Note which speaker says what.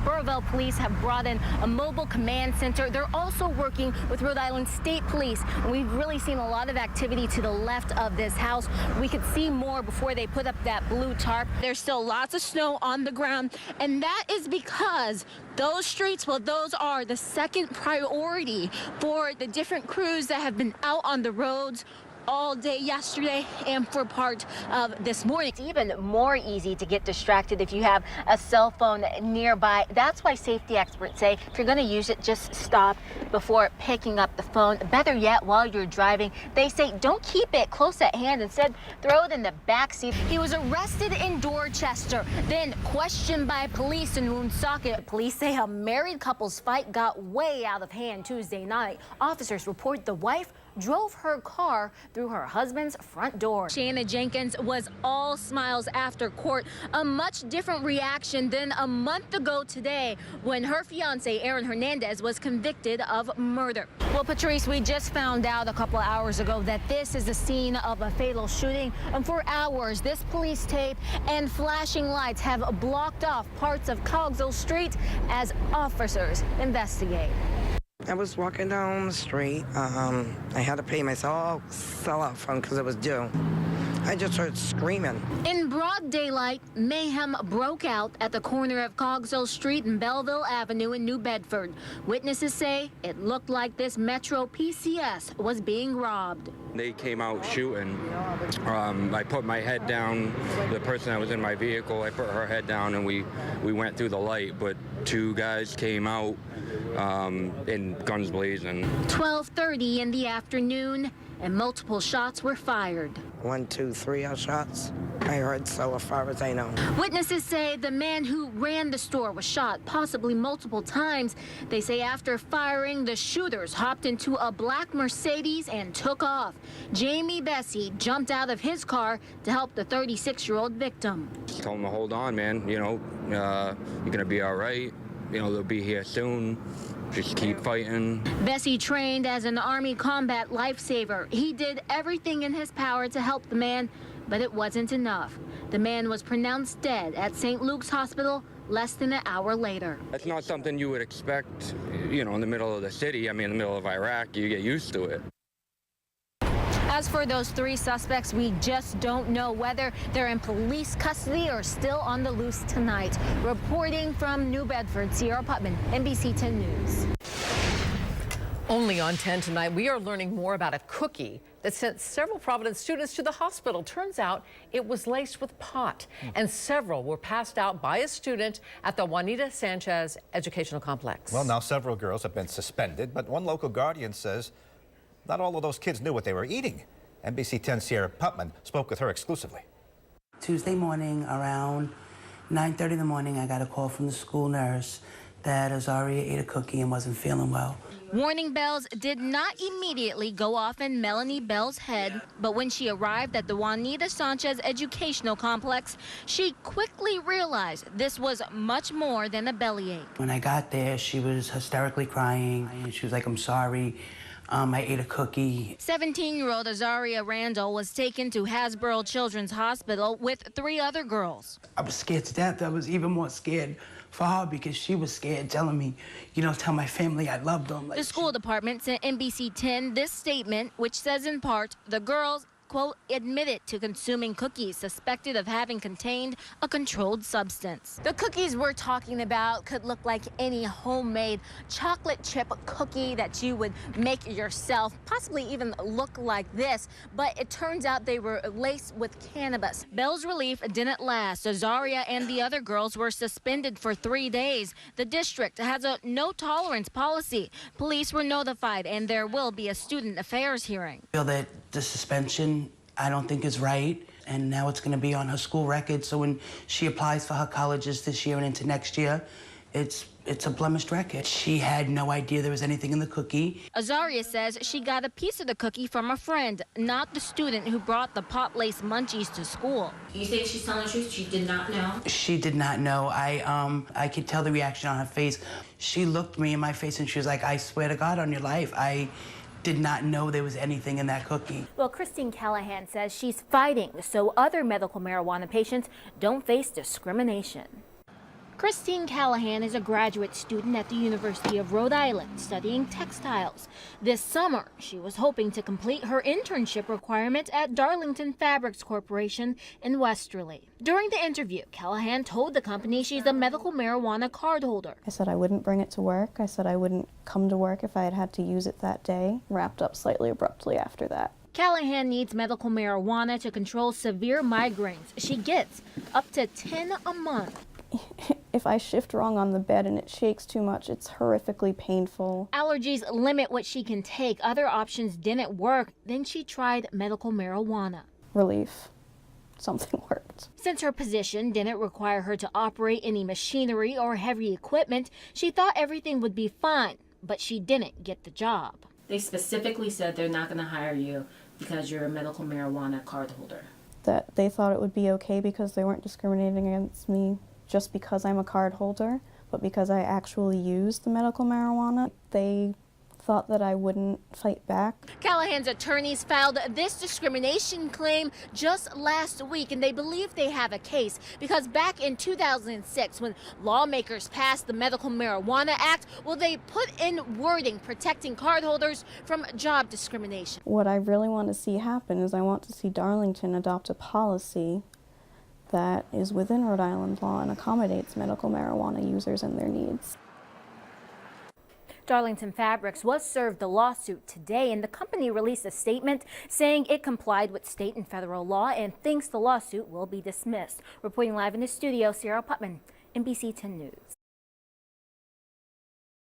Speaker 1: Burrillville police have brought in a mobile command center. They're also working with Rhode Island State Police. And we've really seen a lot of activity to the left of this house. We could see more before they put up that blue tarp. There's still lots of snow on the ground, and that is because those streets, well, those are the second priority for the different crews that have been out on the roads all day yesterday and for part of this morning. It's even more easy to get distracted if you have a cell phone nearby. That's why safety experts say if you're going to use it, just stop before picking up the phone. Better yet, while you're driving, they say don't keep it close at hand. Instead, throw it in the back seat. He was arrested in Dorchester, then questioned by police in Woonsocket. Police say a married couple's fight got way out of hand Tuesday night. Officers report the wife drove her car through her husband's front door. Shanna Jenkins was all smiles after court, a much different reaction than a month ago today when her fiance Aaron Hernandez was convicted of murder. Well, Patrice, we just found out a couple of hours ago that this is the scene of a fatal shooting, and for hours this police tape and flashing lights have blocked off parts of Cogswell Street as officers investigate.
Speaker 2: I was walking down the street. I had to pay my cell phone because it was due. I just heard screaming.
Speaker 1: In broad daylight, mayhem broke out at the corner of Cogswell Street and Belleville Avenue in New Bedford. Witnesses say it looked like this Metro PCS was being robbed.
Speaker 3: They came out shooting. I put my head down. The person that was in my vehicle, I put her head down, and we went through the light, but two guys came out in guns blazing.
Speaker 1: 12:30 in the afternoon, and multiple shots were fired.
Speaker 2: 1, 2, 3 shots. I heard so far as I know.
Speaker 1: Witnesses say the man who ran the store was shot, possibly multiple times. They say after firing, the shooters hopped into a black Mercedes and took off. Jamie Bessie jumped out of his car to help the 36-year-old victim.
Speaker 3: Just told him to hold on, man. You know, you're gonna be all right. You know, they'll be here soon. Just keep fighting.
Speaker 1: Bessie trained as an Army combat lifesaver. He did everything in his power to help the man, but it wasn't enough. The man was pronounced dead at St. Luke's Hospital less than an hour later.
Speaker 3: That's not something you would expect, you know, in the middle of the city. I mean, in the middle of Iraq, you get used to it.
Speaker 1: As for those 3 suspects, we just don't know whether they're in police custody or still on the loose tonight. Reporting from New Bedford, Sierra Putman, NBC 10 News.
Speaker 4: Only on 10 tonight, we are learning more about a cookie that sent several Providence students to the hospital. Turns out it was laced with pot, and several were passed out by a student at the Juanita Sanchez Educational Complex.
Speaker 5: Well, now several girls have been suspended, but one local guardian says not all of those kids knew what they were eating. NBC 10 Sierra Putman spoke with her exclusively.
Speaker 6: Tuesday morning around 9:30 in the morning, I got a call from the school nurse that Azaria ate a cookie and wasn't feeling well.
Speaker 1: Warning bells did not immediately go off in Melanie Bell's head, but when she arrived at the Juanita Sanchez Educational Complex, she quickly realized this was much more than a bellyache.
Speaker 6: When I got there, she was hysterically crying, and she was like, "I'm sorry. I ate a cookie."
Speaker 1: 17-year-old Azaria Randall was taken to Hasbro Children's Hospital with 3 other girls.
Speaker 6: I was scared to death. I was even more scared for her because she was scared, telling me, you know, tell my family I loved them.
Speaker 1: The school department sent NBC 10 this statement, which says in part, the girls, quote, admitted to consuming cookies suspected of having contained a controlled substance. The cookies we're talking about could look like any homemade chocolate chip cookie that you would make yourself, possibly even look like this, but it turns out they were laced with cannabis. Bell's relief didn't last. Azaria and the other girls were suspended for 3 days. The district has a no tolerance policy. Police were notified, and there will be a student affairs hearing.
Speaker 6: I feel that the suspension, I don't think is right, and now it's going to be on her school record, so when she applies for her colleges this year and into next year, it's a blemished record. She had no idea there was anything in the cookie.
Speaker 1: Azaria says she got a piece of the cookie from a friend, not the student who brought the pot-laced munchies to school. You think she's telling the truth? She did not know?
Speaker 6: She did not know. I could tell the reaction on her face. She looked me in my face and she was like, "I swear to God on your life, I did not know there was anything in that cookie."
Speaker 1: Well, Christine Callahan says she's fighting so other medical marijuana patients don't face discrimination. Christine Callahan is a graduate student at the University of Rhode Island studying textiles. This summer, she was hoping to complete her internship requirement at Darlington Fabrics Corporation in Westerly. During the interview, Callahan told the company she's a medical marijuana cardholder.
Speaker 7: I said I wouldn't bring it to work. I said I wouldn't come to work if I had had to use it that day. Wrapped up slightly abruptly after that.
Speaker 1: Callahan needs medical marijuana to control severe migraines. She gets up to 10 a month.
Speaker 7: If I shift wrong on the bed and it shakes too much, it's horrifically painful.
Speaker 1: Allergies limit what she can take. Other options didn't work. Then she tried medical marijuana.
Speaker 7: Relief. Something worked.
Speaker 1: Since her position didn't require her to operate any machinery or heavy equipment, she thought everything would be fine, but she didn't get the job.
Speaker 8: They specifically said they're not going to hire you because you're a medical marijuana card holder.
Speaker 7: That they thought it would be okay because they weren't discriminating against me just because I'm a card holder, but because I actually used the medical marijuana. They thought that I wouldn't fight back.
Speaker 1: Callahan's attorneys filed this discrimination claim just last week, and they believe they have a case because back in 2006, when lawmakers passed the Medical Marijuana Act, well, they put in wording protecting cardholders from job discrimination.
Speaker 7: What I really want to see happen is I want to see Darlington adopt a policy that is within Rhode Island law and accommodates medical marijuana users and their needs.
Speaker 1: Darlington Fabrics was served the lawsuit today, and the company released a statement saying it complied with state and federal law and thinks the lawsuit will be dismissed. Reporting live in the studio, Sierra Putman, NBC 10 News.